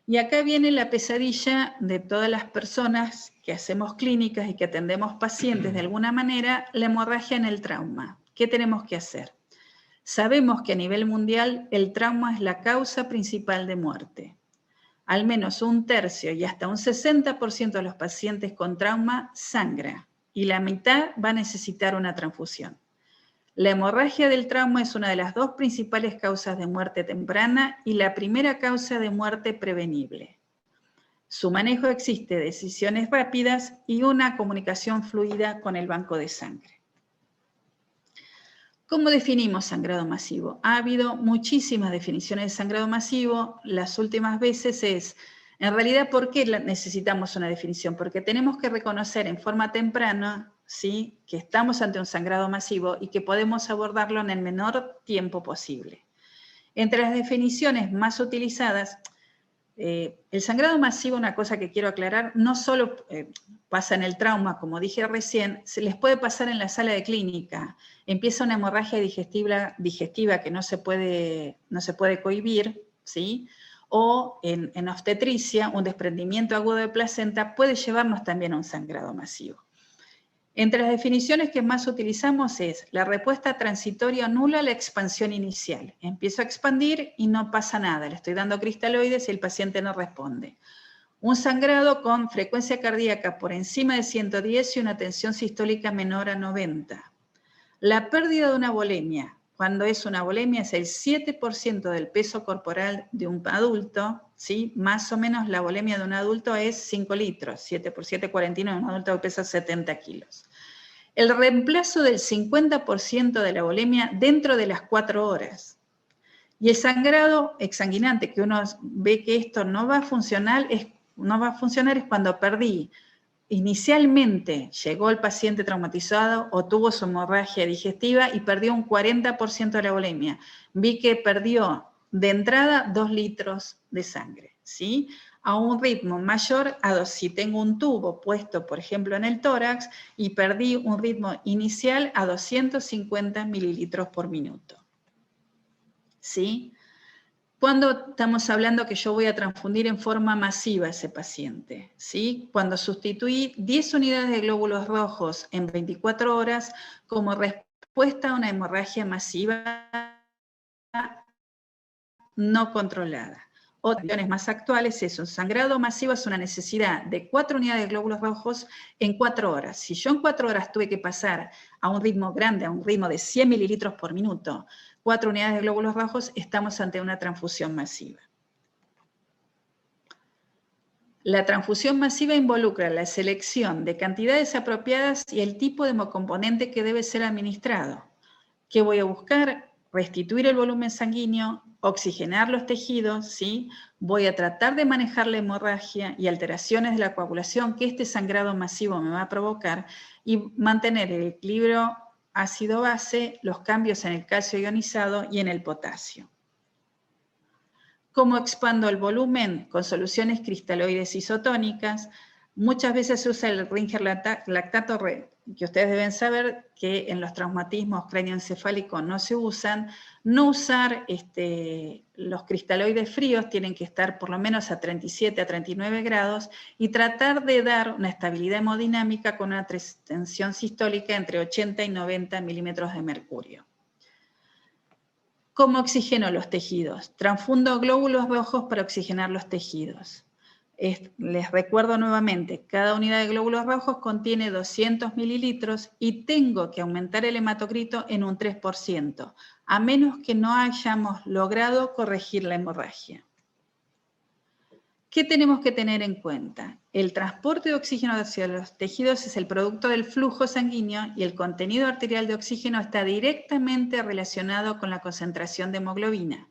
Y acá viene la pesadilla de todas las personas que hacemos clínicas y que atendemos pacientes de alguna manera, la hemorragia en el trauma. ¿Qué tenemos que hacer? Sabemos que a nivel mundial el trauma es la causa principal de muerte. Al menos un tercio y hasta un 60% de los pacientes con trauma sangra y la mitad va a necesitar una transfusión. La hemorragia del trauma es una de las dos principales causas de muerte temprana y la primera causa de muerte prevenible. Su manejo existe decisiones rápidas y una comunicación fluida con el banco de sangre. ¿Cómo definimos sangrado masivo? Ha habido muchísimas definiciones de sangrado masivo. Las últimas veces es, en realidad, ¿por qué necesitamos una definición? Porque tenemos que reconocer en forma temprana, ¿sí?, que estamos ante un sangrado masivo y que podemos abordarlo en el menor tiempo posible. Entre las definiciones más utilizadas, el sangrado masivo, una cosa que quiero aclarar, no solo pasa en el trauma, como dije recién, se les puede pasar en la sala de clínica. Empieza una hemorragia digestiva que no se puede cohibir, ¿sí? O en obstetricia, un desprendimiento agudo de placenta puede llevarnos también a un sangrado masivo. Entre las definiciones que más utilizamos es la respuesta transitoria nula a la expansión inicial. Empiezo a expandir y no pasa nada, le estoy dando cristaloides y el paciente no responde. Un sangrado con frecuencia cardíaca por encima de 110 y una tensión sistólica menor a 90. La pérdida de una volemia, cuando es una volemia, es el 7% del peso corporal de un adulto, ¿sí? Más o menos la volemia de un adulto es 5 litros, 7 por 7, 49, un adulto que pesa 70 kilos. El reemplazo del 50% de la volemia dentro de las 4 horas. Y el sangrado exsanguinante, que uno ve que esto no va a funcionar, es cuando perdí. Inicialmente llegó el paciente traumatizado o tuvo su hemorragia digestiva y perdió un 40% de la volemia. Vi que perdió de entrada 2 litros de sangre, ¿sí? A un ritmo mayor si tengo un tubo puesto, por ejemplo, en el tórax y perdí un ritmo inicial a 250 mililitros por minuto, ¿sí? Cuando estamos hablando que yo voy a transfundir en forma masiva a ese paciente, ¿sí? Cuando sustituí 10 unidades de glóbulos rojos en 24 horas como respuesta a una hemorragia masiva no controlada. Opciones más actuales es un sangrado masivo, es una necesidad de 4 unidades de glóbulos rojos en 4 horas. Si yo en 4 horas tuve que pasar a un ritmo grande, a un ritmo de 100 mililitros por minuto, 4 unidades de glóbulos rojos, estamos ante una transfusión masiva. La transfusión masiva involucra la selección de cantidades apropiadas y el tipo de hemocomponente que debe ser administrado. ¿Qué voy a buscar? Restituir el volumen sanguíneo, oxigenar los tejidos, ¿sí? Voy a tratar de manejar la hemorragia y alteraciones de la coagulación que este sangrado masivo me va a provocar y mantener el equilibrio ácido-base, los cambios en el calcio ionizado y en el potasio. ¿Cómo expando el volumen? Con soluciones cristaloides isotónicas. Muchas veces se usa el Ringer lactato, que ustedes deben saber que en los traumatismos cráneoencefálicos no se usan. No usar los cristaloides fríos, tienen que estar por lo menos a 37 a 39 grados y tratar de dar una estabilidad hemodinámica con una tensión sistólica entre 80 y 90 milímetros de mercurio. ¿Cómo oxigeno los tejidos? Transfundo glóbulos rojos para oxigenar los tejidos. Les recuerdo nuevamente, cada unidad de glóbulos rojos contiene 200 mililitros y tengo que aumentar el hematocrito en un 3%, a menos que no hayamos logrado corregir la hemorragia. ¿Qué tenemos que tener en cuenta? El transporte de oxígeno hacia los tejidos es el producto del flujo sanguíneo y el contenido arterial de oxígeno está directamente relacionado con la concentración de hemoglobina.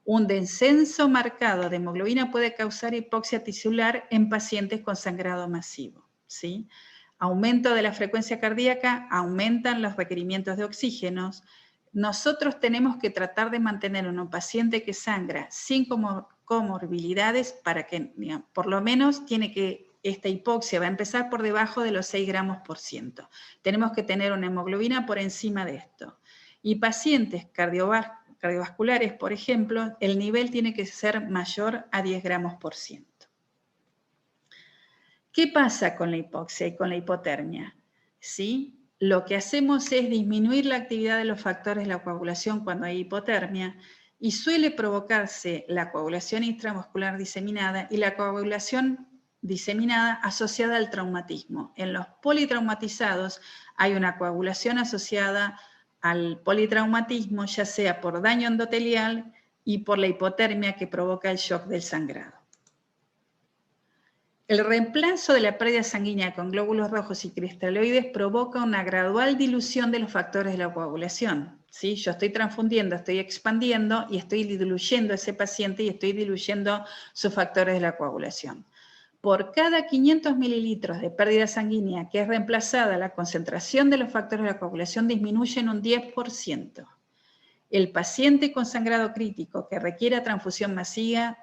Un descenso marcado de hemoglobina puede causar hipoxia tisular en pacientes con sangrado masivo, ¿sí? Aumento de la frecuencia cardíaca, aumentan los requerimientos de oxígenos. Nosotros tenemos que tratar de mantener a un paciente que sangra sin comorbilidades para que, digamos, por lo menos esta hipoxia va a empezar por debajo de los 6 gramos por ciento. Tenemos que tener una hemoglobina por encima de esto. Y pacientes cardiovasculares, por ejemplo, el nivel tiene que ser mayor a 10 gramos por ciento. ¿Qué pasa con la hipoxia y con la hipotermia? ¿Sí? Lo que hacemos es disminuir la actividad de los factores de la coagulación cuando hay hipotermia y suele provocarse la coagulación intramuscular diseminada y la coagulación diseminada asociada al traumatismo. En los politraumatizados hay una coagulación asociada al politraumatismo, ya sea por daño endotelial y por la hipotermia que provoca el shock del sangrado. El reemplazo de la pérdida sanguínea con glóbulos rojos y cristaloides provoca una gradual dilución de los factores de la coagulación. ¿Sí? Yo estoy transfundiendo, estoy expandiendo y estoy diluyendo a ese paciente y estoy diluyendo sus factores de la coagulación. Por cada 500 mililitros de pérdida sanguínea que es reemplazada, la concentración de los factores de la coagulación disminuye en un 10%. El paciente con sangrado crítico que requiera transfusión masiva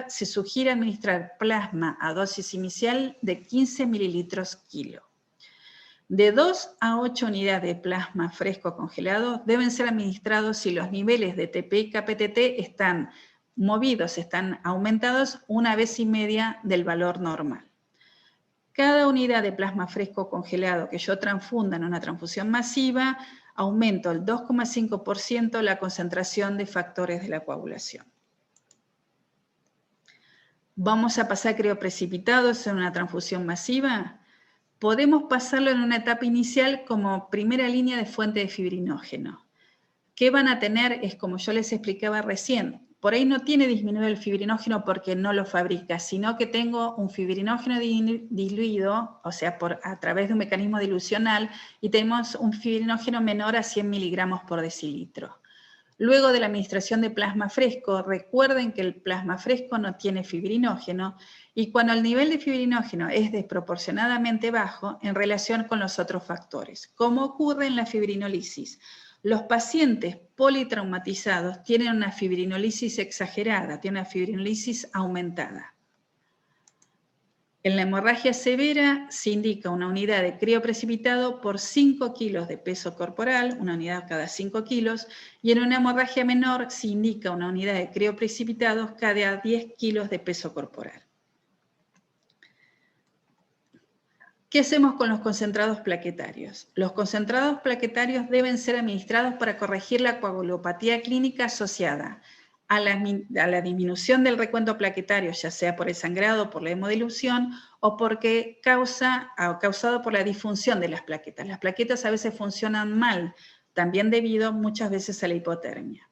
se sugiere administrar plasma a dosis inicial de 15 mililitros kilo. De 2 a 8 unidades de plasma fresco congelado deben ser administrados si los niveles de TP y KPTT están movidos, están aumentados 1,5 veces del valor normal. Cada unidad de plasma fresco congelado que yo transfunda en una transfusión masiva, aumento el 2,5% la concentración de factores de la coagulación. ¿Vamos a pasar crioprecipitados en una transfusión masiva? Podemos pasarlo en una etapa inicial como primera línea de fuente de fibrinógeno. ¿Qué van a tener? Es como yo les explicaba recién. Por ahí no tiene disminuido el fibrinógeno porque no lo fabrica, sino que tengo un fibrinógeno diluido, o sea, a través de un mecanismo dilucional, y tenemos un fibrinógeno menor a 100 miligramos por decilitro. Luego de la administración de plasma fresco, recuerden que el plasma fresco no tiene fibrinógeno, y cuando el nivel de fibrinógeno es desproporcionadamente bajo en relación con los otros factores, como ocurre en la fibrinolisis. Los pacientes politraumatizados tienen una fibrinolisis exagerada, tienen una fibrinolisis aumentada. En la hemorragia severa se indica una unidad de crioprecipitado por 5 kilos de peso corporal, una unidad cada 5 kilos, y en una hemorragia menor se indica una unidad de crioprecipitados cada 10 kilos de peso corporal. ¿Qué hacemos con los concentrados plaquetarios? Los concentrados plaquetarios deben ser administrados para corregir la coagulopatía clínica asociada a la disminución del recuento plaquetario, ya sea por el sangrado, por la hemodilución o porque causado por la disfunción de las plaquetas. Las plaquetas a veces funcionan mal, también debido muchas veces a la hipotermia.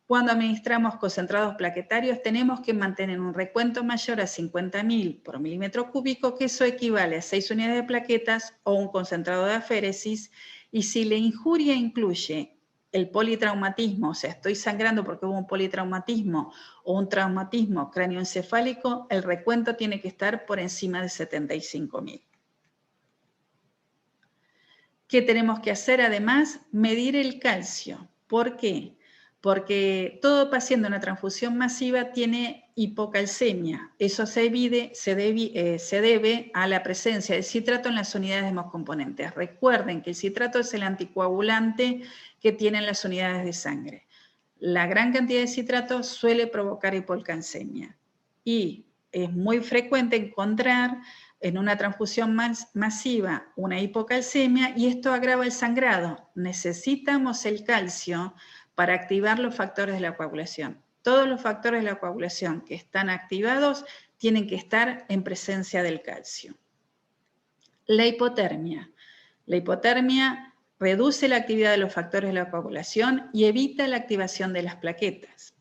Cuando administramos concentrados plaquetarios tenemos que mantener un recuento mayor a 50.000 por milímetro cúbico, que eso equivale a 6 unidades de plaquetas o un concentrado de aféresis, y si la injuria incluye el politraumatismo, o sea, estoy sangrando porque hubo un politraumatismo o un traumatismo cráneoencefálico, el recuento tiene que estar por encima de 75.000. ¿Qué tenemos que hacer además? Medir el calcio. ¿Por qué? Porque todo paciente en una transfusión masiva tiene hipocalcemia. Eso se debe a la presencia de citrato en las unidades de hemocomponentes. Recuerden que el citrato es el anticoagulante que tienen las unidades de sangre. La gran cantidad de citrato suele provocar hipocalcemia y es muy frecuente encontrar en una transfusión masiva una hipocalcemia y esto agrava el sangrado. Necesitamos el calcio para activar los factores de la coagulación. Todos los factores de la coagulación que están activados tienen que estar en presencia del calcio. La hipotermia. La hipotermia reduce la actividad de los factores de la coagulación y evita la activación de las plaquetas.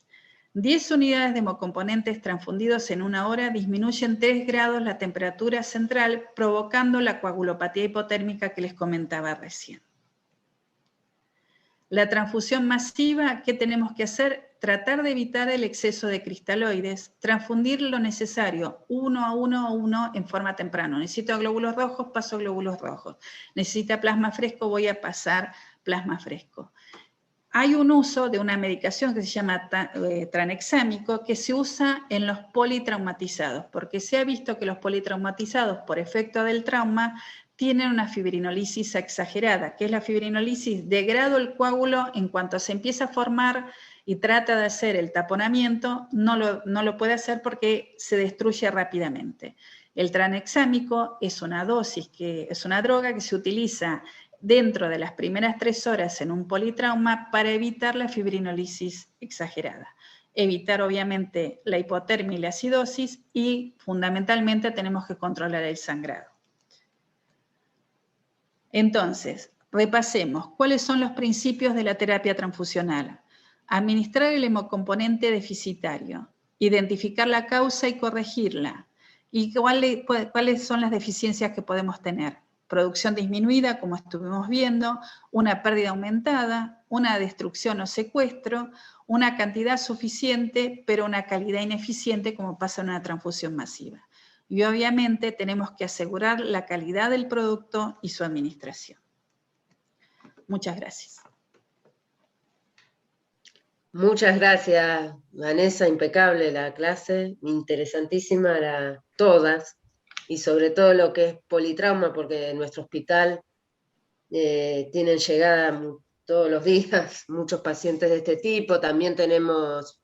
10 unidades de hemocomponentes transfundidos en 1 hora disminuyen 3 grados la temperatura central, provocando la coagulopatía hipotérmica que les comentaba recién. La transfusión masiva, ¿qué tenemos que hacer? Tratar de evitar el exceso de cristaloides, transfundir lo necesario, 1 a 1 a 1 en forma temprana. Necesito glóbulos rojos, paso glóbulos rojos. Necesita plasma fresco, voy a pasar plasma fresco. Hay un uso de una medicación que se llama tranexámico que se usa en los politraumatizados, porque se ha visto que los politraumatizados, por efecto del trauma, tienen una fibrinolisis exagerada. ¿Qué es la fibrinolisis? Degrado el coágulo en cuanto se empieza a formar y trata de hacer el taponamiento, no lo puede hacer porque se destruye rápidamente. El tranexámico es una es una droga que se utiliza dentro de las primeras 3 horas en un politrauma para evitar la fibrinolisis exagerada. Evitar obviamente la hipotermia y la acidosis, y fundamentalmente tenemos que controlar el sangrado. Entonces, repasemos cuáles son los principios de la terapia transfusional. Administrar el hemocomponente deficitario, identificar la causa y corregirla. ¿Y cuáles son las deficiencias que podemos tener? Producción disminuida, como estuvimos viendo, una pérdida aumentada, una destrucción o secuestro, una cantidad suficiente, pero una calidad ineficiente, como pasa en una transfusión masiva. Y obviamente tenemos que asegurar la calidad del producto y su administración. Muchas gracias. Muchas gracias, Vanessa, impecable la clase, interesantísima todas, y sobre todo lo que es politrauma, porque en nuestro hospital tienen llegada todos los días muchos pacientes de este tipo. También tenemos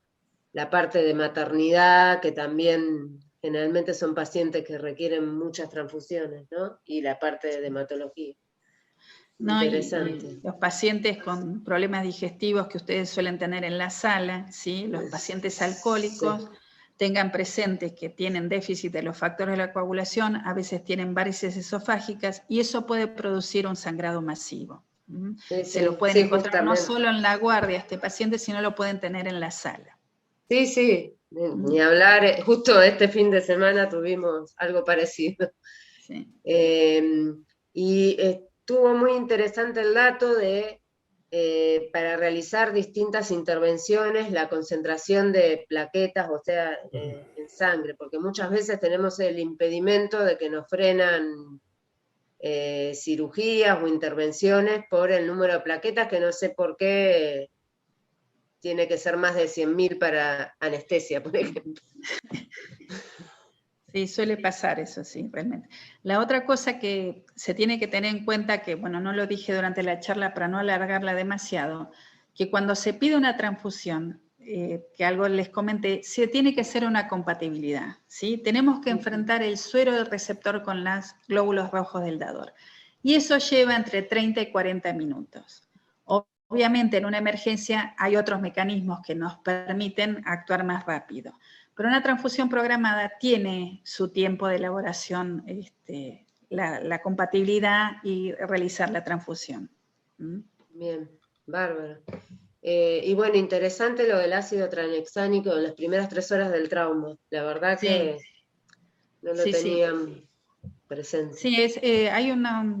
la parte de maternidad, que también generalmente son pacientes que requieren muchas transfusiones, ¿no? Y la parte de hematología. No, interesante. y los pacientes con problemas digestivos que ustedes suelen tener en la sala, ¿sí? Los pacientes alcohólicos, sí, tengan presentes que tienen déficit de los factores de la coagulación, a veces tienen varices esofágicas, y eso puede producir un sangrado masivo. Sí, Se lo pueden encontrar no solo en la guardia este paciente, sino lo pueden tener en la sala. Sí, sí, ni hablar. Justo este fin de semana tuvimos algo parecido. Sí. Y estuvo muy interesante el dato de, para realizar distintas intervenciones, la concentración de plaquetas, o sea, en sangre, porque muchas veces tenemos el impedimento de que nos frenan cirugías o intervenciones por el número de plaquetas, que no sé por qué tiene que ser más de 100.000 para anestesia, por ejemplo. Sí, suele pasar eso, sí, realmente. La otra cosa que se tiene que tener en cuenta, que bueno, no lo dije durante la charla para no alargarla demasiado, que cuando se pide una transfusión, que algo les comenté, se tiene que hacer una compatibilidad, ¿sí? Tenemos que enfrentar el suero del receptor con los glóbulos rojos del dador. Y eso lleva entre 30 y 40 minutos. Obviamente en una emergencia hay otros mecanismos que nos permiten actuar más rápido. Pero una transfusión programada tiene su tiempo de elaboración, la compatibilidad y realizar la transfusión. Bien, bárbaro. Y bueno, interesante lo del ácido tranexánico en las primeras 3 horas del trauma. La verdad que no lo tenían presente. Sí,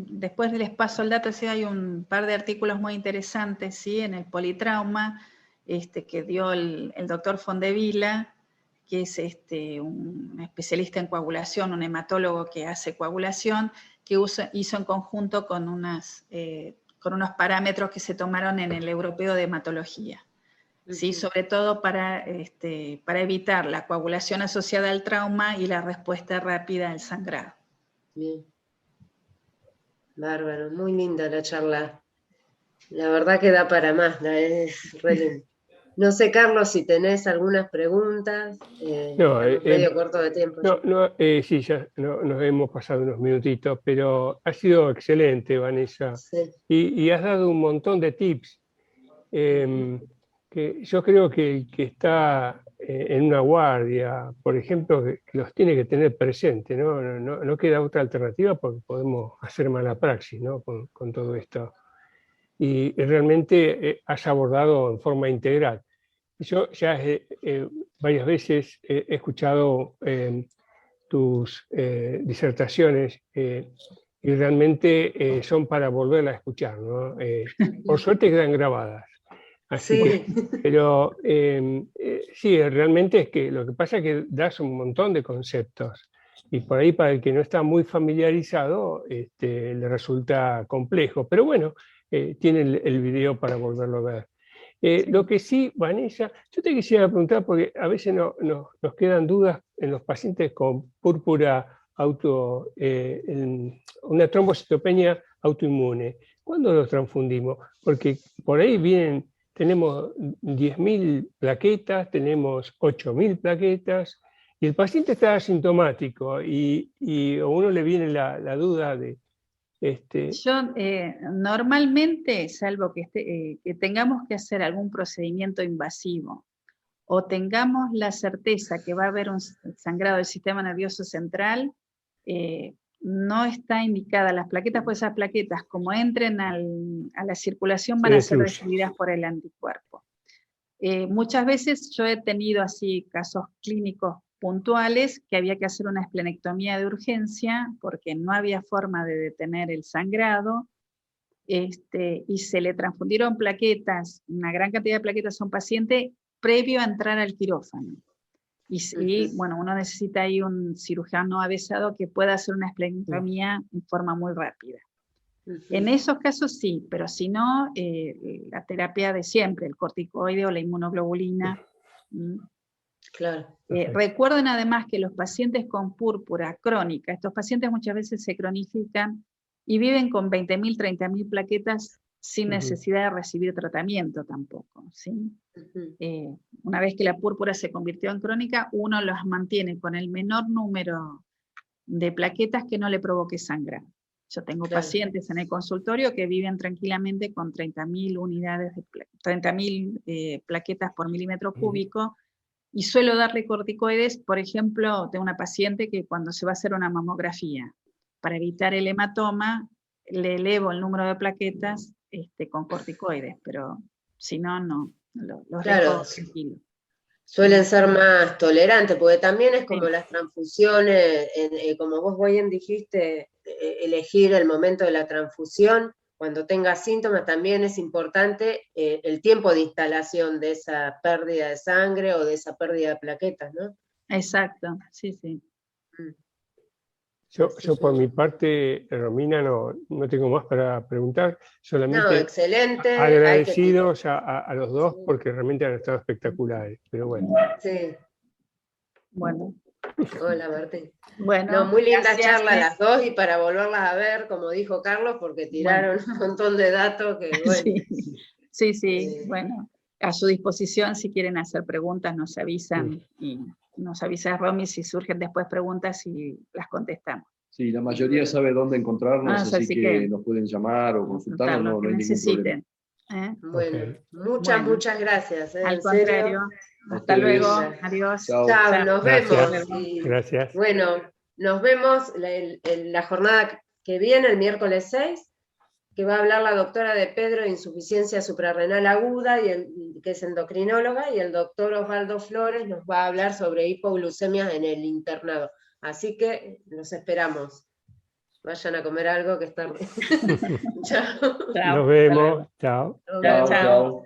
después les paso el dato, sí, hay un par de artículos muy interesantes, ¿sí? En el politrauma, que dio el doctor Fondevila, que es un especialista en coagulación, un hematólogo que hace coagulación, que hizo en conjunto con unos parámetros que se tomaron en el europeo de hematología, ¿sí? Sobre todo para evitar la coagulación asociada al trauma y la respuesta rápida al sangrado. Bien. Bárbaro, muy linda la charla. La verdad que da para más, es re lindo. No sé, Carlos, si tenés algunas preguntas. Medio corto de tiempo. Sí, ya nos hemos pasado unos minutitos, pero ha sido excelente, Vanessa. Sí. Y has dado un montón de tips que yo creo que el que está en una guardia, por ejemplo, que los tiene que tener presente, ¿no? No queda otra alternativa porque podemos hacer mala praxis, ¿no? con todo esto. Y realmente has abordado en forma integral. Yo ya varias veces he escuchado tus disertaciones y realmente son para volverla a escuchar, ¿no? Por suerte quedan grabadas. Así que, pero sí, realmente es que lo que pasa es que das un montón de conceptos y por ahí para el que no está muy familiarizado le resulta complejo, pero bueno, tiene el video para volverlo a ver. Lo que sí, Vanessa, yo te quisiera preguntar, porque a veces nos quedan dudas en los pacientes con púrpura una trombocitopenia autoinmune. ¿Cuándo lo transfundimos? Porque por ahí tenemos 10.000 plaquetas, tenemos 8.000 plaquetas, y el paciente está asintomático, y a uno le viene la duda de... Yo normalmente, salvo que tengamos que hacer algún procedimiento invasivo, o tengamos la certeza que va a haber un sangrado del sistema nervioso central, no está indicada las plaquetas, pues esas plaquetas, como entren a la circulación, van a ser recibidas por el anticuerpo. Muchas veces yo he tenido así casos clínicos puntuales que había que hacer una esplenectomía de urgencia porque no había forma de detener el sangrado, y se le transfundieron plaquetas, una gran cantidad de plaquetas a un paciente previo a entrar al quirófano. Y bueno, uno necesita ahí un cirujano avesado que pueda hacer una esplenectomía en forma muy rápida. En esos casos sí, pero si no, la terapia de siempre, el corticoide o la inmunoglobulina. Claro. Recuerden además que los pacientes con púrpura crónica, estos pacientes muchas veces se cronifican y viven con 20.000, 30.000 plaquetas sin necesidad de recibir tratamiento tampoco, ¿sí? Una vez que la púrpura se convirtió en crónica, uno las mantiene con el menor número de plaquetas que no le provoque sangrado. Yo tengo pacientes en el consultorio que viven tranquilamente con 30.000 unidades de 30.000 plaquetas por milímetro cúbico, y suelo darle corticoides. Por ejemplo, tengo una paciente que cuando se va a hacer una mamografía, para evitar el hematoma, le elevo el número de plaquetas con corticoides, pero si no, no, los dejo tranquilos. Suelen ser más tolerantes, porque también es como las transfusiones, como vos bien dijiste, elegir el momento de la transfusión. Cuando tenga síntomas también es importante el tiempo de instalación de esa pérdida de sangre o de esa pérdida de plaquetas, ¿no? Exacto, sí, sí. Yo por mi parte, Romina, no tengo más para preguntar, solamente excelente. Agradecidos a los dos porque realmente han estado espectaculares, pero bueno. Sí. Bueno. Hola, Martín. Bueno, muy linda charla las dos, y para volverlas a ver, como dijo Carlos, porque tiraron un montón de datos que, bueno. Sí, bueno, a su disposición si quieren hacer preguntas, nos avisan, y nos avisa Romy si surgen después preguntas y las contestamos. Sí, la mayoría sabe dónde encontrarnos, así que nos pueden llamar o consultarnos, no hay ningún problema. Bueno, muchas gracias. Al contrario. Hasta luego. Adiós. Chao, nos vemos. Gracias. Bueno, nos vemos en la jornada que viene, el miércoles 6, que va a hablar la doctora de Pedro de insuficiencia suprarrenal aguda, que es endocrinóloga, y el doctor Osvaldo Flores nos va a hablar sobre hipoglucemia en el internado. Así que los esperamos. Vayan a comer algo que está... Chao. Nos vemos. Chao. Chao.